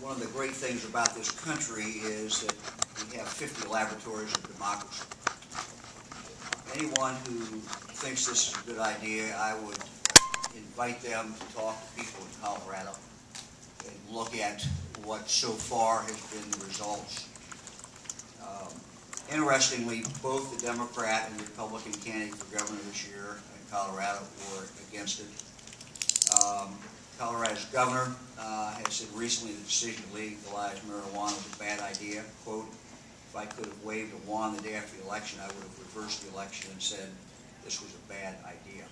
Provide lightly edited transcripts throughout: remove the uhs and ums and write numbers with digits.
one of the great things about this country is that we have 50 laboratories of democracy. Anyone who thinks this is a good idea, I would invite them to talk to people in Colorado and look at what so far has been the results. Interestingly, both the Democrat and the Republican candidate for governor this year in Colorado were against it. Colorado's governor has said recently the decision to legalize marijuana was a bad idea. Quote, if I could have waved a wand the day after the election, I would have reversed the election and said this was a bad idea.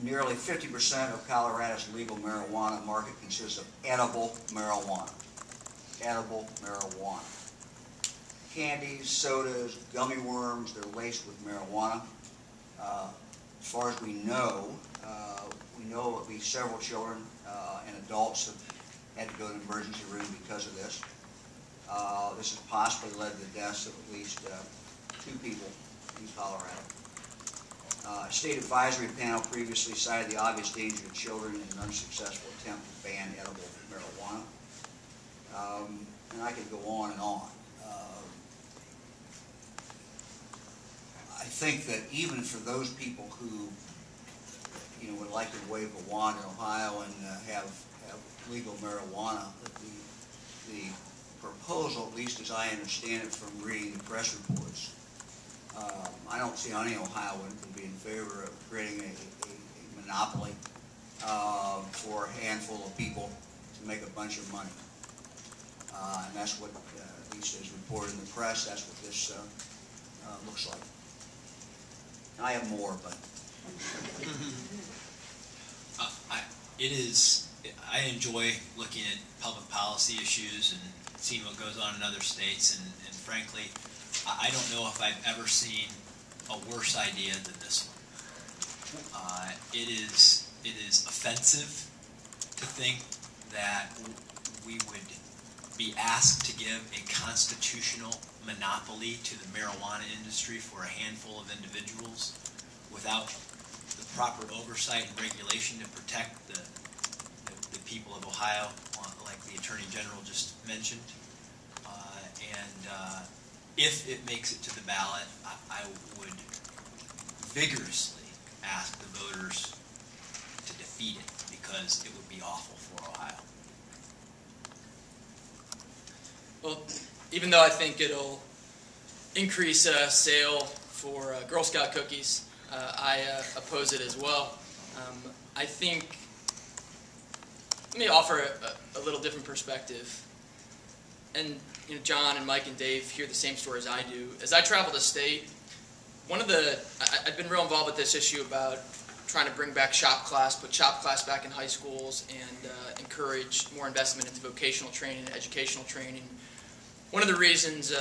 Nearly 50% of Colorado's legal marijuana market consists of edible marijuana. Edible marijuana. Candies, sodas, gummy worms, they're laced with marijuana. As far as we know at least several children and adults have had to go to the emergency room because of this. This has possibly led to the deaths of at least 2 people in Colorado. A state advisory panel previously cited the obvious danger to children in an unsuccessful attempt to ban edible marijuana. And I could go on and on. I think that even for those people who would like to wave a wand in Ohio and have legal marijuana, that the proposal, at least as I understand it from reading the press reports, I don't see any Ohioan who would be in favor of creating a monopoly for a handful of people to make a bunch of money. And that's what, at least as reported in the press, that's what this looks like. I have more, but... I enjoy looking at public policy issues and seeing what goes on in other states, and frankly, I don't know if I've ever seen a worse idea than this one. It is offensive to think that we would be asked to give a constitutional monopoly to the marijuana industry for a handful of individuals without the proper oversight and regulation to protect the people of Ohio, like the Attorney General just mentioned. If it makes it to the ballot, I would vigorously ask the voters to defeat it, because it would be awful for Ohio. Well, even though I think it'll increase sale for Girl Scout cookies, I oppose it as well. I think, let me offer a little different perspective. And John and Mike and Dave hear the same story as I do. As I travel the state, I've been real involved with this issue about trying to bring back shop class, put shop class back in high schools, and encourage more investment into vocational training and educational training. One of the reasons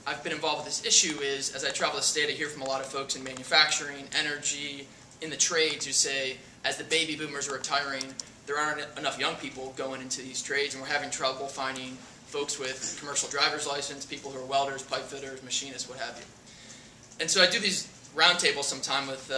I've been involved with this issue is, as I travel the state, I hear from a lot of folks in manufacturing, energy, in the trades who say, as the baby boomers are retiring, there aren't enough young people going into these trades, and we're having trouble finding folks with commercial driver's license, people who are welders, pipe fitters, machinists, what have you. And so I do these roundtables sometime with